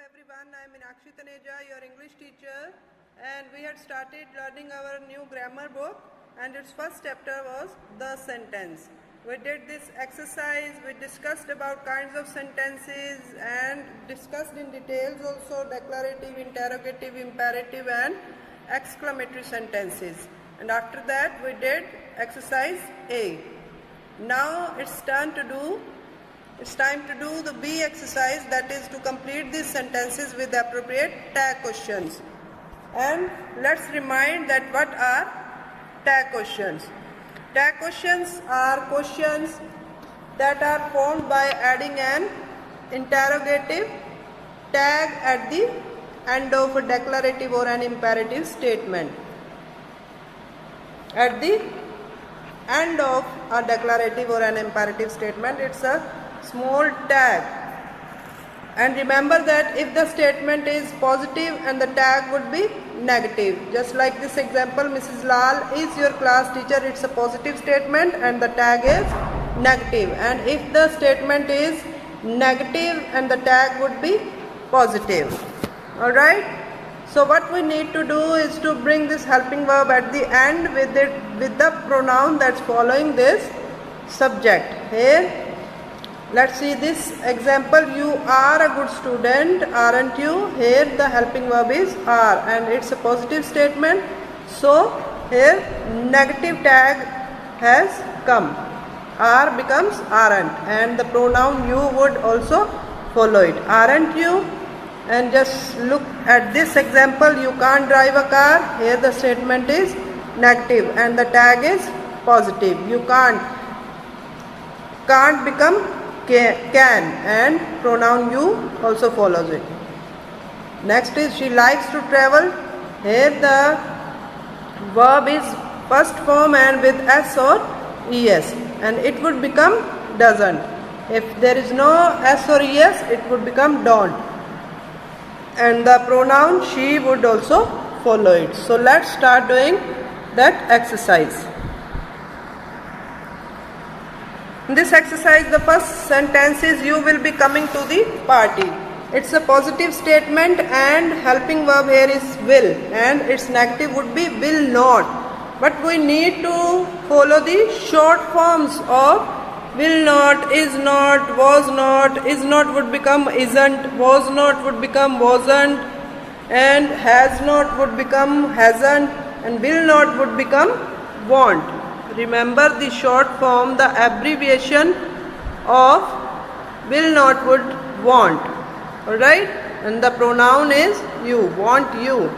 everyone, I am Meenakshi Taneja, your English teacher, and we had started learning our new grammar book, and its first chapter was the sentence. We did this exercise, we discussed about kinds of sentences and discussed in details also declarative, interrogative, imperative and exclamatory sentences. And after that we did exercise A. Now it's time to do the B exercise, that is to complete these sentences with appropriate tag questions. And let's remind that what are tag questions. Tag questions are questions that are formed by adding an interrogative tag at the end of a declarative or an imperative statement. At the end of a declarative or an imperative statement, it's a small tag. And remember that if the statement is positive and the tag would be negative. Just like this example, Mrs. Lal is your class teacher, it's a positive statement and the tag is negative. And if the statement is negative and the tag would be positive. Alright? So what we need to do is to bring this helping verb at the end with the pronoun that's following this subject. Here, let's see this example. You are a good student, aren't you? Here the helping verb is are and it's a positive statement. So here negative tag has come. Are becomes aren't and the pronoun you would also follow it. Aren't you? And just look at this example. You can't drive a car. Here the statement is negative and the tag is positive. You can't become can and pronoun you also follows it. Next is she likes to travel. Here the verb is first form and with s or es and it would become doesn't. If there is no s or es, it would become don't and the pronoun she would also follow it. So let's start doing that exercise. In this exercise, the first sentence is you will be coming to the party. It's a positive statement and helping verb here is will and its negative would be will not. But we need to follow the short forms of will not, is not, was not, is not would become isn't, was not would become wasn't, and has not would become hasn't, and will not would become won't. Remember the short form, the abbreviation of will not would want. Alright? And the pronoun is you, want you.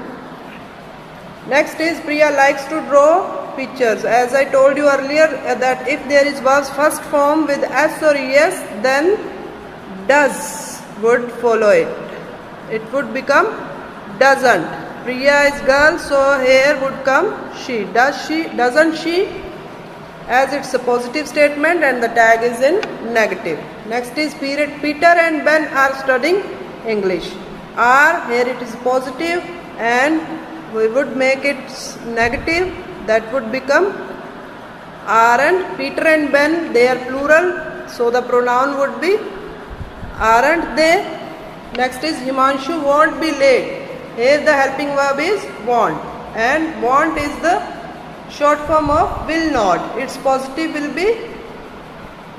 Next is Priya likes to draw pictures. As I told you earlier that if there is was first form with s or es, then does would follow it. It would become doesn't. Priya is girl, so here would come she. Does she? Doesn't she? As it's a positive statement and the tag is in negative. Next is Peter and Ben are studying English. Are, here it is positive and we would make it negative. That would become aren't. Peter and Ben, they are plural, so the pronoun would be aren't they. Next is Himanshu won't be late. Here the helping verb is want and want is the short form of will not. Its positive will be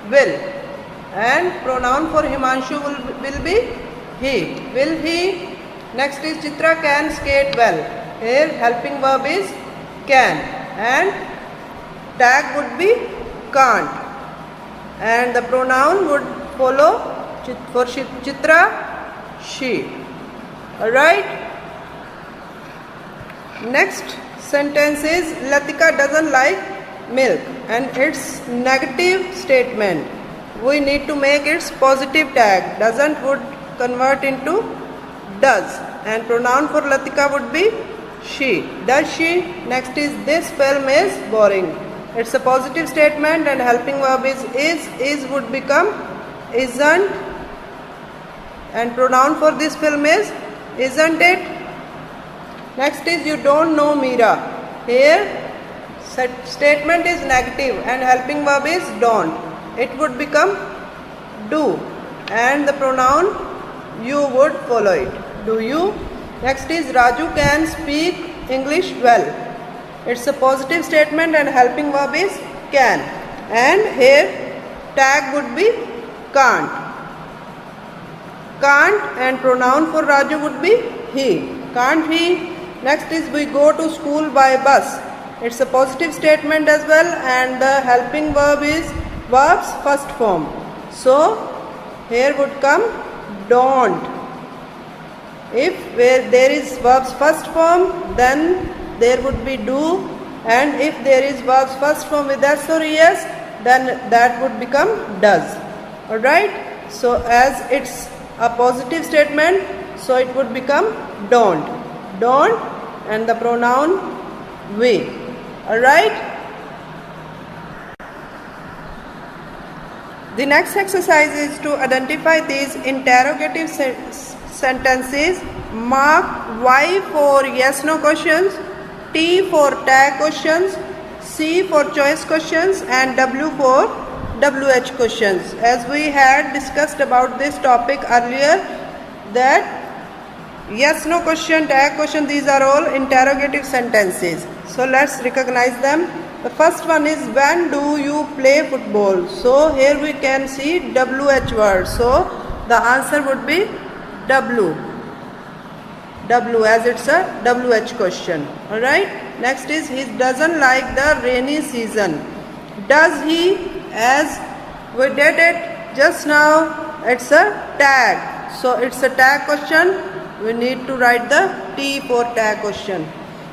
will and pronoun for Himanshu will be he. Will he? Next is Chitra can skate well. Here helping verb is can and tag would be can't and the pronoun would follow for Chitra she. Alright. Next sentence is Latika doesn't like milk and its negative statement. We need to make its positive tag. Doesn't would convert into does and pronoun for Latika would be she. Does she? Next is this film is boring. It's a positive statement and helping verb is would become isn't and pronoun for this film is isn't it. Next is you don't know Meera. Here statement is negative and helping verb is don't. It would become do and the pronoun you would follow it. Do you? Next is Raju can speak English well. It's a positive statement and helping verb is can. And here tag would be can't. Can't and pronoun for Raju would be he. Can't he? Next is we go to school by bus. It's a positive statement as well and the helping verb is verb's first form. So here would come don't. If where there is verb's first form, then there would be do, and if there is verb's first form with s or es, then that would become does. Alright, so as it's a positive statement, so it would become don't. Don't and the pronoun we. Alright. The next exercise is to identify these interrogative sentences. Mark Y for yes no questions, T for tag questions, C for choice questions and W for WH questions. As we had discussed about this topic earlier, that yes no question, tag question, these are all interrogative sentences. So let's recognize them. The first one is when do you play football? So here we can see WH word. So the answer would be W. W as it's a WH question. Alright. Next is he doesn't like the rainy season. Does he? As we did it just now, it's a tag. So it's a tag question. We need to write the T for tag question.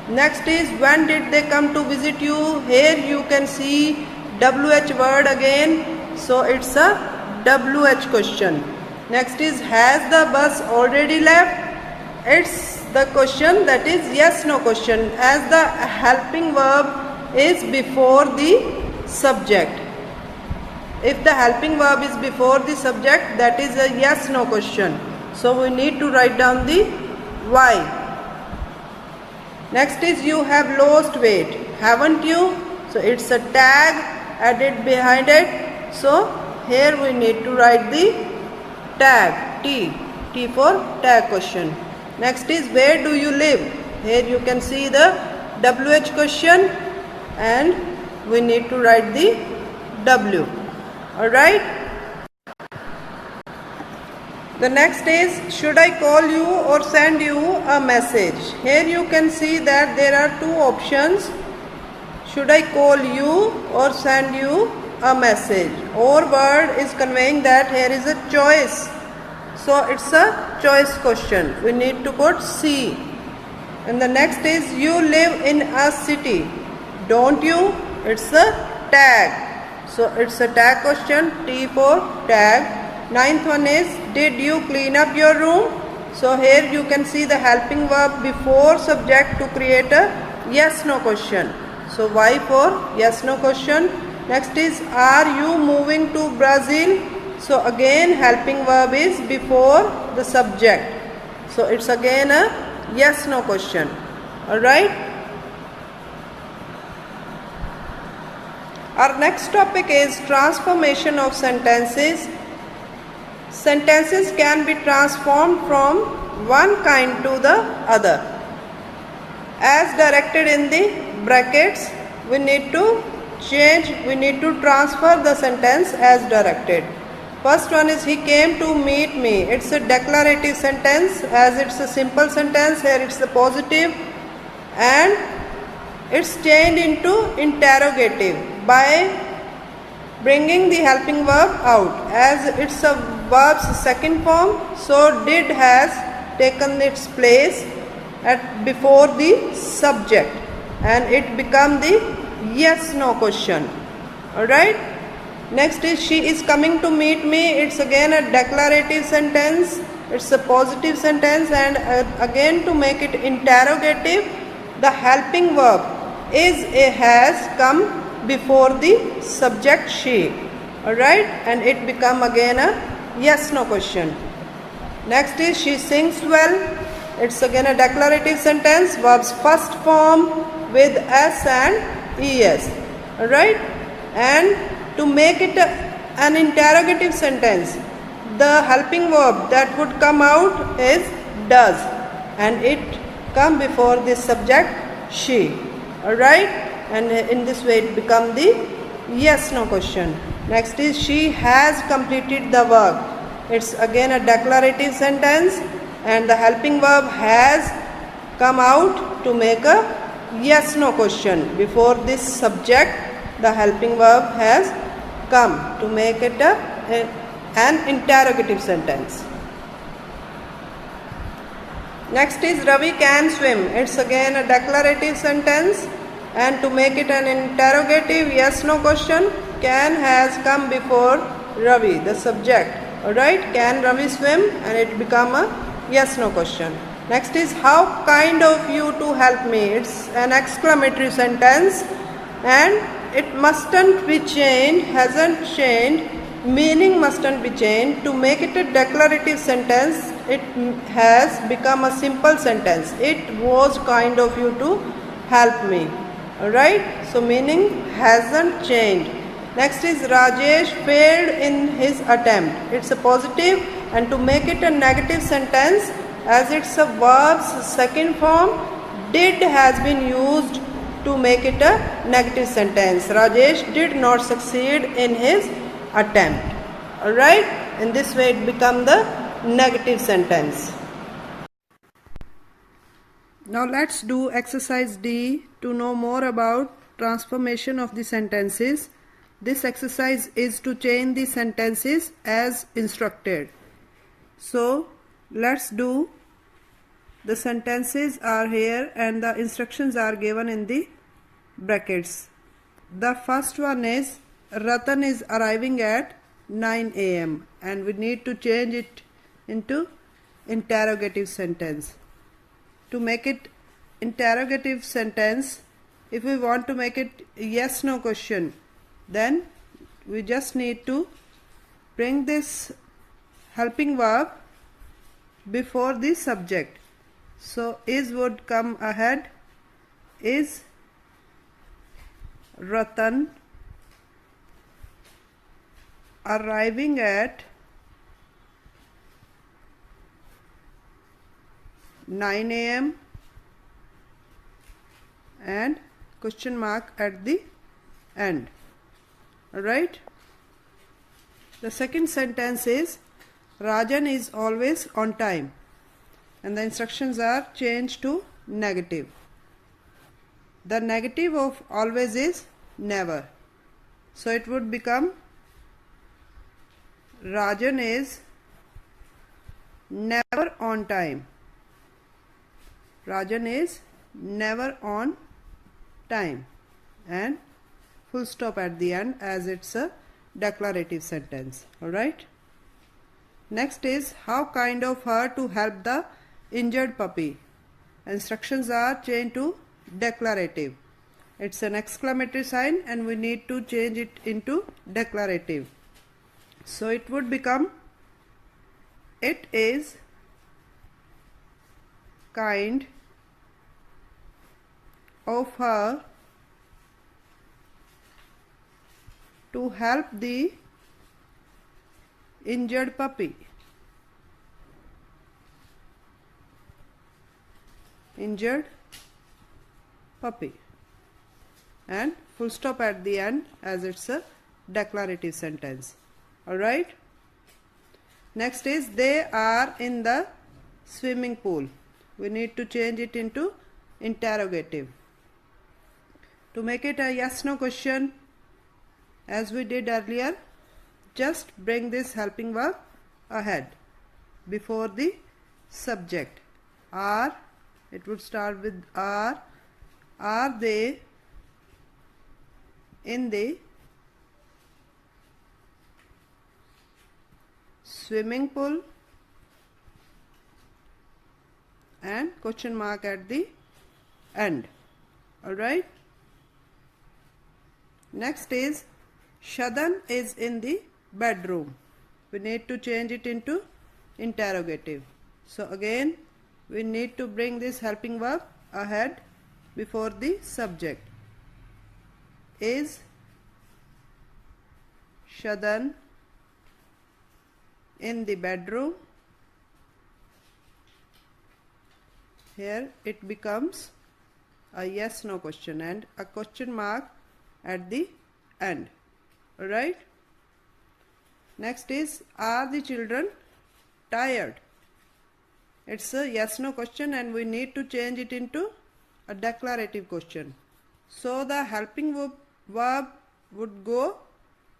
Next is when did they come to visit you? Here you can see WH word again. So it's a WH question. Next is has the bus already left? It's the question that is yes no question as the helping verb is before the subject. If the helping verb is before the subject, that is a yes no question. So we need to write down the why. Next is you have lost weight, haven't you? So it's a tag added behind it. So here we need to write the tag T. T for tag question. Next is where do you live? Here you can see the WH question and we need to write the W. Alright. The next is should I call you or send you a message? Here you can see that there are two options. Should I call you or send you a message? Or word is conveying that here is a choice. So it's a choice question. We need to put C. And the next is you live in a city. Don't you? It's a tag. So it's a tag question. T for tag. Ninth one is did you clean up your room? So here you can see the helping verb before subject to create a yes no question. So Y for yes no question. Next is are you moving to Brazil? So again helping verb is before the subject. So it's again a yes no question. Alright. Our next topic is transformation of sentences. Sentences can be transformed from one kind to the other. As directed in the brackets, we need to transfer the sentence as directed. First one is he came to meet me. It's a declarative sentence as it's a simple sentence. Here it's a positive and it's changed into interrogative by bringing the helping verb out as it's a verb's second form. So did has taken its place at before the subject and it become the yes no question. Alright. Next is she is coming to meet me. It's again a declarative sentence. It's a positive sentence and again to make it interrogative, the helping verb is a has come before the subject she. Alright, and it become again a yes no question. Next is she sings well. It's again a declarative sentence, verb's first form with s and es. Alright, and to make it an interrogative sentence, the helping verb that would come out is does, and it come before this subject she. Alright, and in this way it become the yes no question. Next is she has completed the work. It's again a declarative sentence, and the helping verb has come out to make a yes no question. Before this subject the helping verb has come to make it an interrogative sentence. Next is Ravi can swim. It's again a declarative sentence, and to make it an interrogative yes no question, can has come before Ravi, the subject. Alright, can Ravi swim, and it become a yes no question. Next is how kind of you to help me. It's an exclamatory sentence, and it mustn't be changed, hasn't changed, meaning mustn't be changed. To make it a declarative sentence, it has become a simple sentence. It was kind of you to help me. Alright, so meaning hasn't changed. Next is Rajesh failed in his attempt. It's a positive, and to make it a negative sentence, as it's a verb's second form, did has been used to make it a negative sentence. Rajesh did not succeed in his attempt. Alright, in this way it become the negative sentence. Now let's do exercise D to know more about transformation of the sentences. This exercise is to change the sentences as instructed. So let's do. The sentences are here and the instructions are given in the brackets. The first one is Ratan is arriving at 9 a.m. and we need to change it into interrogative sentence. To make it interrogative sentence, if we want to make it yes no question, then we just need to bring this helping verb before the subject. So is would come ahead. Is Ratan arriving at 9 a.m. and question mark at the end. Alright. The second sentence is Rajan is always on time, and the instructions are changed to negative. The negative of always is never. So it would become Rajan is never on time. Rajan is never on time, and full stop at the end as it's a declarative sentence. Alright. Next is how kind of her to help the injured puppy. Instructions are changed to declarative. It's an exclamatory sign and we need to change it into declarative. So it would become it is kind of her to help the injured puppy. Injured puppy, and full stop at the end as it's a declarative sentence. Alright. Next is they are in the swimming pool. We need to change it into interrogative. To make it a yes no question, as we did earlier, just bring this helping verb ahead before the subject. Are, it would start with are they in the swimming pool, and question mark at the end. Alright. Next is Shadan is in the bedroom. We need to change it into interrogative. So again we need to bring this helping verb ahead before the subject. Is Shadan in the bedroom. Here it becomes a yes no question and a question mark at the end. Alright. Next is, are the children tired? It's a yes no question and we need to change it into a declarative question. So the helping verb would go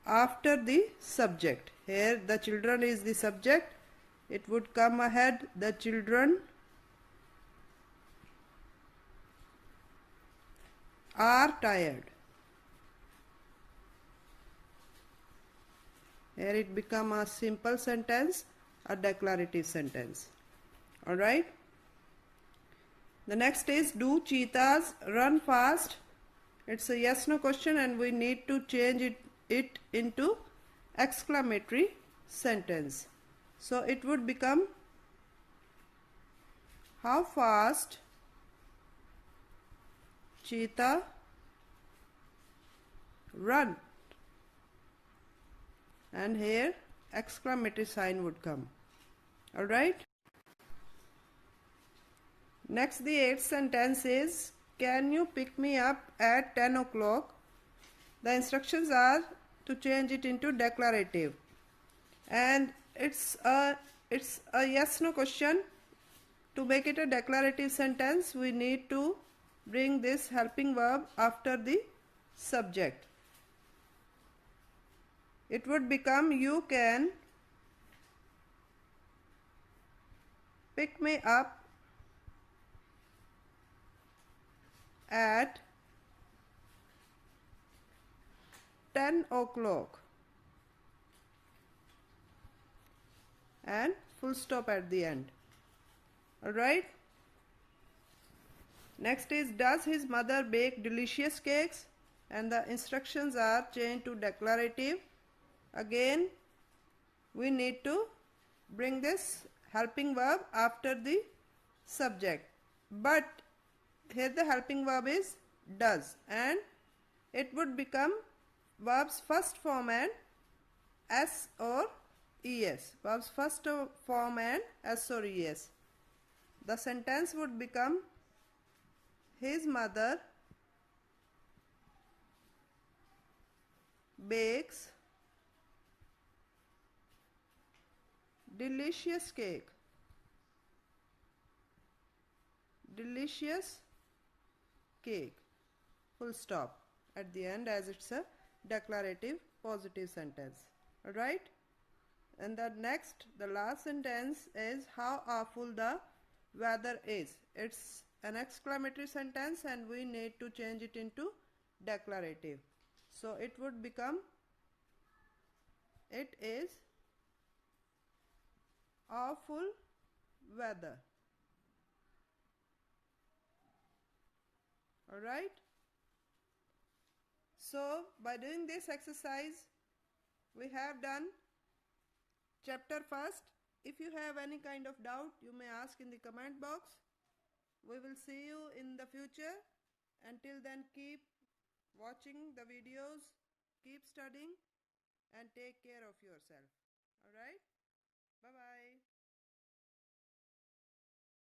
after the subject. Here the children is the subject. It would come ahead, the children are tired. Here it become a simple sentence, a declarative sentence. Alright. The next is, do cheetahs run fast? It's a yes no question and we need to change it into exclamatory sentence. So it would become, how fast cheetah run? And here exclamatory sign would come. Alright. Next, the eighth sentence is, can you pick me up at 10 o'clock? The instructions are to change it into declarative. And it's a yes no question. To make it a declarative sentence, we need to bring this helping verb after the subject. It would become, you can pick me up at 10 o'clock and full stop at the end. Alright. Next is, does his mother bake delicious cakes? And the instructions are changed to declarative. Again, we need to bring this helping verb after the subject. But here the helping verb is does and it would become verb's first form and S or ES. Verb's first form and S or ES. The sentence would become, his mother bakes delicious cake. Delicious cake. Full stop at the end, as it's a declarative positive sentence. Alright. And the last sentence is, how awful the weather is. It's an exclamatory sentence and we need to change it into declarative. So it would become, it is awful weather. Alright. So by doing this exercise, we have done chapter first. If you have any kind of doubt, you may ask in the comment box. We will see you in the future. Until then, keep watching the videos, keep studying and take care of yourself. Alright. Bye bye.